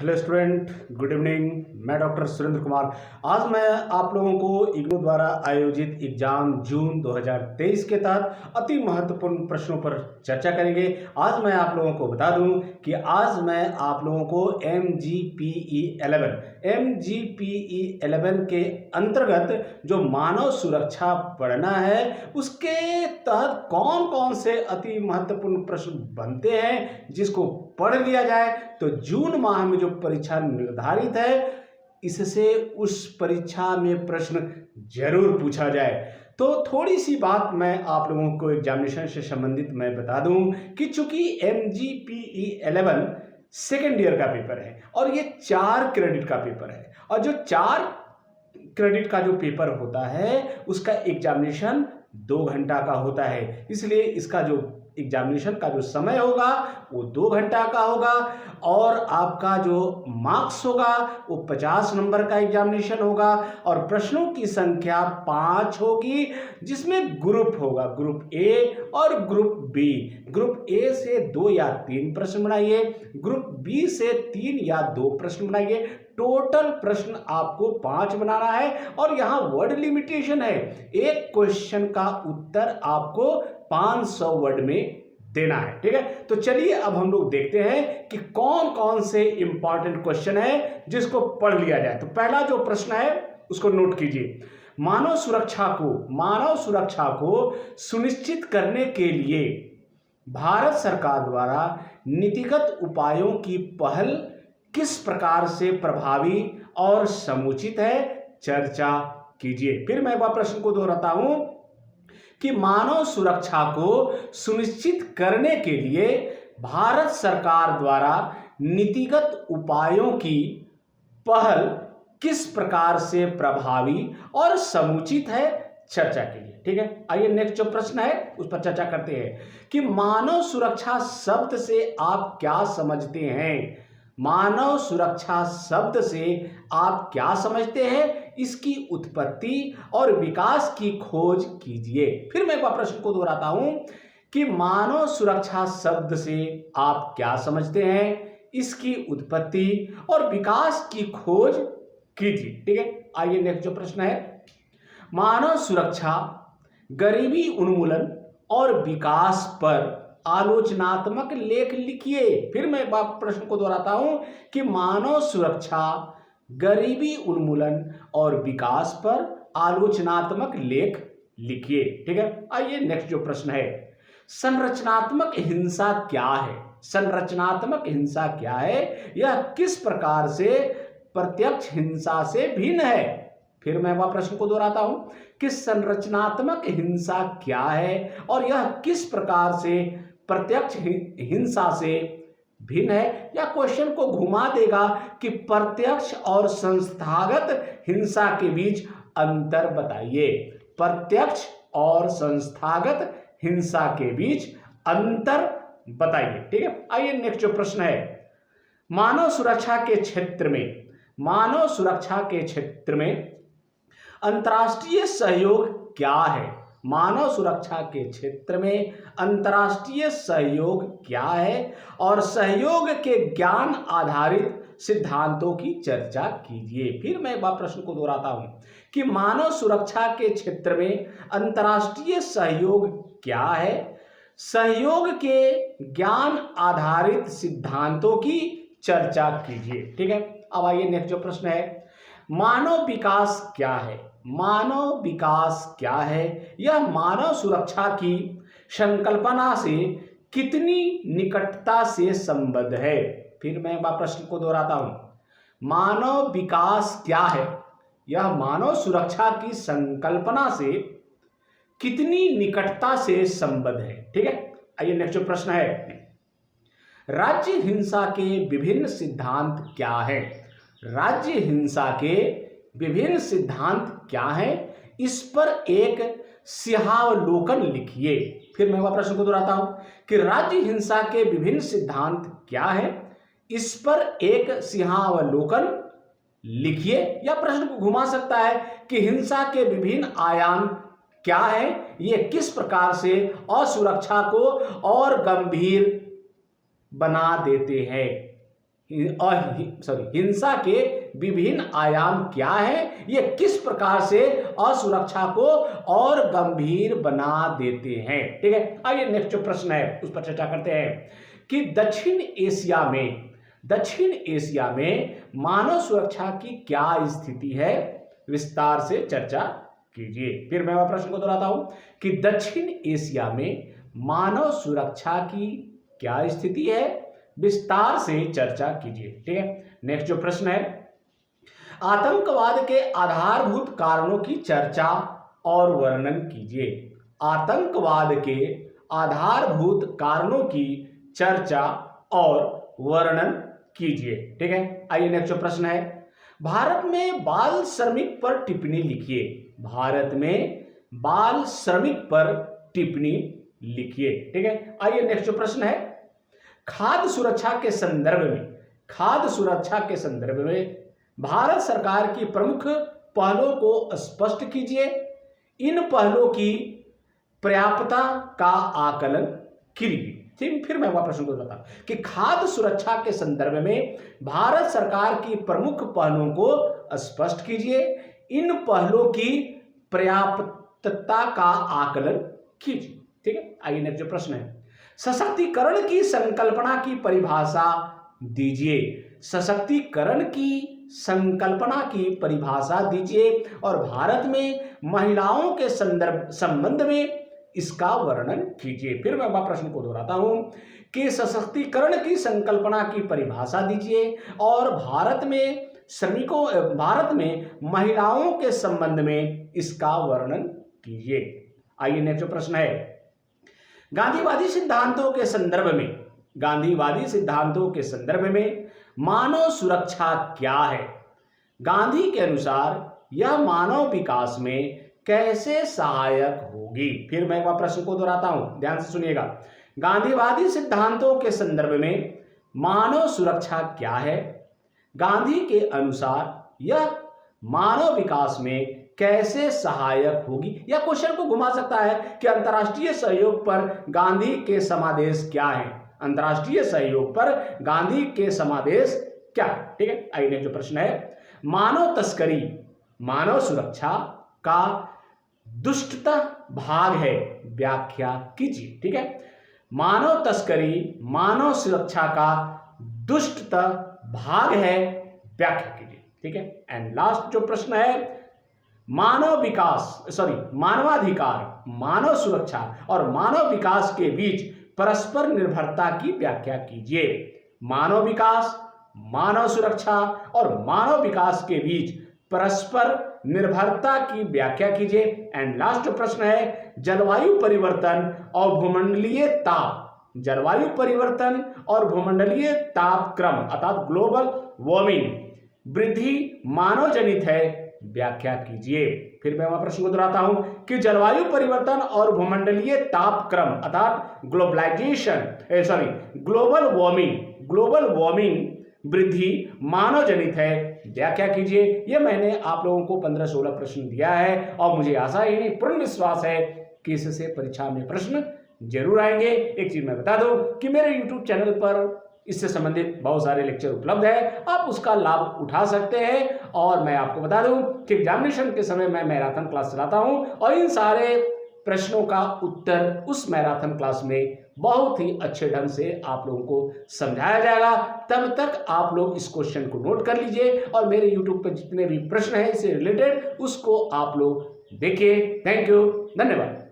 Hello student, good evening. मैं doctor Surendra Kumar. आज मैं आप लोगों को इग्नू द्वारा आयोजित एग्जाम जून 2023 के तहत अति महत्वपूर्ण प्रश्नों पर चर्चा करेंगे। आज मैं आप लोगों को बता दूं कि आज मैं आप लोगों को MGPE 11 के अंतर्गत जो मानव सुरक्षा पढ़ना है उसके तहत कौन कौन से अति महत्वपूर्ण प्रश्न बनते हैं, जिसको पढ़ लिया जाए तो जून माह में जो परीक्षा निर्धारित है इससे उस परीक्षा में प्रश्न जरूर पूछा जाए। तो थोड़ी सी बात मैं आप लोगों को एग्जामिनेशन से संबंधित मैं बता दूं कि चूंकि MGPE 11 सेकेंड ईयर का पेपर है और ये 4 क्रेडिट का पेपर है, और जो 4 क्रेडिट का जो पेपर होता है उसका एग्जामिनेशन 2 घंटा का होता है, इसलिए इसका जो एग्जामिनेशन का जो समय होगा वो 2 घंटा का होगा और आपका जो मार्क्स होगा वो 50 नंबर का एग्जामिनेशन होगा और प्रश्नों की संख्या 5 होगी, जिसमें ग्रुप होगा, ग्रुप ए और ग्रुप बी। ग्रुप ए से 2 या 3 प्रश्न बनाइए, ग्रुप बी से 3 या 2 प्रश्न बनाइए। टोटल प्रश्न आपको 5 बनाना है और यहाँ वर्ड लिमिटेशन है, एक क्वेश्चन का उत्तर आपको 500 वर्ड में देना है। ठीक है, तो चलिए अब हम लोग देखते हैं कि कौन कौन से इंपॉर्टेंट क्वेश्चन है जिसको पढ़ लिया जाए। तो पहला जो प्रश्न है उसको नोट कीजिए। मानव सुरक्षा को सुनिश्चित करने के लिए भारत सरकार द्वारा नीतिगत उपायों की पहल किस प्रकार से प्रभावी और समुचित है, चर्चा कीजिए। फिर मैं वह प्रश्न को दोहराता हूं कि मानव सुरक्षा को सुनिश्चित करने के लिए भारत सरकार द्वारा नीतिगत उपायों की पहल किस प्रकार से प्रभावी और समुचित है, चर्चा के लिए। ठीक है, आइए नेक्स्ट जो प्रश्न है उस पर चर्चा करते हैं कि मानव सुरक्षा शब्द से आप क्या समझते हैं। मानव सुरक्षा शब्द से आप क्या समझते हैं, इसकी उत्पत्ति और विकास की खोज कीजिए। फिर मैं एक बार प्रश्न को दोहराता हूं कि मानव सुरक्षा शब्द से आप क्या समझते हैं, इसकी उत्पत्ति और विकास की खोज कीजिए। ठीक है, आइए नेक्स्ट जो प्रश्न है, मानव सुरक्षा गरीबी उन्मूलन और विकास पर आलोचनात्मक लेख लिखिए। फिर मैं प्रश्न को दोहराता हूं कि मानव सुरक्षा गरीबी उन्मूलन और विकास पर आलोचनात्मक लेख लिखिए। ठीक है, आइए नेक्स्ट जो प्रश्न है, संरचनात्मक हिंसा क्या है। संरचनात्मक हिंसा क्या है, यह किस प्रकार से प्रत्यक्ष हिंसा से भिन्न है। फिर मैं वह प्रश्न को दोहराता हूं कि संरचनात्मक हिंसा क्या है और यह किस प्रकार से प्रत्यक्ष हिंसा से भिन्न है, या क्वेश्चन को घुमा देगा कि प्रत्यक्ष और संस्थागत हिंसा के बीच अंतर बताइए। प्रत्यक्ष और संस्थागत हिंसा के बीच अंतर बताइए। ठीक है, आइए नेक्स्ट जो प्रश्न है, मानव सुरक्षा के क्षेत्र में अंतर्राष्ट्रीय सहयोग क्या है। मानव सुरक्षा के क्षेत्र में अंतर्राष्ट्रीय सहयोग क्या है और सहयोग के ज्ञान आधारित सिद्धांतों की चर्चा कीजिए। फिर मैं वह प्रश्न को दोहराता हूं कि मानव सुरक्षा के क्षेत्र में अंतर्राष्ट्रीय सहयोग क्या है, सहयोग के ज्ञान आधारित सिद्धांतों की चर्चा कीजिए। ठीक है, अब आइए नेक्स्ट जो प्रश्न है, मानव विकास क्या है। मानव विकास क्या है, यह मानव सुरक्षा की संकल्पना से कितनी निकटता से संबद्ध है। फिर मैं वह प्रश्न को दोहराता हूं, मानव विकास क्या है, यह मानव सुरक्षा की संकल्पना से कितनी निकटता से संबद्ध है। ठीक है, आइए नेक्स्ट जो प्रश्न है, राज्य हिंसा के विभिन्न सिद्धांत क्या है। राज्य हिंसा के विभिन्न सिद्धांत क्या है, इस पर एक सिंहावलोकन लिखिए। फिर मैं वह प्रश्न को दोहराता हूं कि राज्य हिंसा के विभिन्न सिद्धांत क्या है, इस पर एक सिंहावलोकन लिखिए, या प्रश्न को घुमा सकता है कि हिंसा के विभिन्न आयाम क्या है, ये किस प्रकार से असुरक्षा को और गंभीर बना देते हैं। हिंसा के विभिन्न आयाम क्या है, ये किस प्रकार से असुरक्षा को और गंभीर बना देते हैं। ठीक है, आइए नेक्स्ट जो प्रश्न है उस पर चर्चा करते हैं कि दक्षिण एशिया में मानव सुरक्षा की क्या स्थिति है, विस्तार से चर्चा कीजिए। फिर मैं वह प्रश्न को दोहराता हूं कि दक्षिण एशिया में मानव सुरक्षा की क्या स्थिति है, विस्तार से चर्चा कीजिए। ठीक है, नेक्स्ट जो प्रश्न है, आतंकवाद के आधारभूत कारणों की चर्चा और वर्णन कीजिए। आतंकवाद के आधारभूत कारणों की चर्चा और वर्णन कीजिए। ठीक है, आइए नेक्स्ट जो प्रश्न है, भारत में बाल श्रमिक पर टिप्पणी लिखिए। भारत में बाल श्रमिक पर टिप्पणी लिखिए। ठीक है, आइए नेक्स्ट जो प्रश्न है, खाद्य सुरक्षा के संदर्भ में भारत सरकार की प्रमुख पहलों को स्पष्ट कीजिए। इन पहलों की पर्याप्तता का आकलन कीजिए। फिर मैं वह प्रश्न को बताऊं कि खाद्य सुरक्षा के संदर्भ में भारत सरकार की प्रमुख पहलों को स्पष्ट कीजिए। इन पहलों की पर्याप्तता का आकलन कीजिए। ठीक है, आइए नेक्स्ट जो प्रश्न है, सशक्तिकरण की संकल्पना की परिभाषा दीजिए। सशक्तिकरण की संकल्पना की परिभाषा दीजिए और भारत में महिलाओं के संबंध में इसका वर्णन कीजिए। फिर मैं वह प्रश्न को दोहराता हूं कि सशक्तिकरण की संकल्पना की परिभाषा दीजिए और भारत में महिलाओं के संबंध में इसका वर्णन कीजिए। आइए नेक्स्ट प्रश्न है, गांधीवादी सिद्धांतों के संदर्भ में मानव सुरक्षा क्या है। गांधी के अनुसार यह मानव विकास में कैसे सहायक होगी। फिर मैं वह प्रश्न को दोहराता हूं, ध्यान से सुनिएगा। गांधीवादी सिद्धांतों के संदर्भ में मानव सुरक्षा क्या है। गांधी के अनुसार यह मानव विकास में कैसे सहायक होगी। या क्वेश्चन को घुमा सकता है कि अंतर्राष्ट्रीय सहयोग पर गांधी के समादेश क्या है। अंतर्राष्ट्रीय सहयोग पर गांधी के समादेश क्या। ठीक है, आइए जो प्रश्न है, मानव तस्करी मानव सुरक्षा का दुष्टता भाग है, व्याख्या कीजिए। ठीक है, मानव तस्करी मानव सुरक्षा का दुष्टता भाग है, व्याख्या कीजिए। ठीक है, एंड लास्ट जो प्रश्न है, मानवाधिकार मानव सुरक्षा और मानव विकास के बीच परस्पर निर्भरता की व्याख्या कीजिए। मानव विकास, मानव सुरक्षा और मानव विकास के बीच परस्पर निर्भरता की व्याख्या कीजिए। एंड लास्ट प्रश्न है, जलवायु परिवर्तन और भूमंडलीय ताप क्रम अर्थात ग्लोबल वार्मिंग वृद्धि मानव जनित है, व्याख्या कीजिए। फिर मैं वह प्रश्न को दोहराता हूं कि जलवायु परिवर्तन और भूमंडलीय ताप क्रम अर्थात ग्लोबल वार्मिंग वृद्धि मानव जनित है, व्याख्या कीजिए। यह मैंने आप लोगों को 15-16 प्रश्न दिया है और मुझे आशा ही नहीं पूर्ण विश्वास है कि इससे परीक्षा में प्रश्न जरूर आएंगे। एक चीज मैं बता दूं कि मेरे YouTube चैनल पर इससे संबंधित बहुत सारे लेक्चर उपलब्ध है, आप उसका लाभ उठा सकते हैं। और मैं आपको बता दूं कि एग्जामिनेशन के समय मैं मैराथन क्लास चलाता हूं और इन सारे प्रश्नों का उत्तर उस मैराथन क्लास में बहुत ही अच्छे ढंग से आप लोगों को समझाया जाएगा। तब तक आप लोग इस क्वेश्चन को नोट कर लीजिए और मेरे YouTube पर जितने भी प्रश्न हैं इससे रिलेटेड उसको आप लोग देखिए। थैंक यू, धन्यवाद।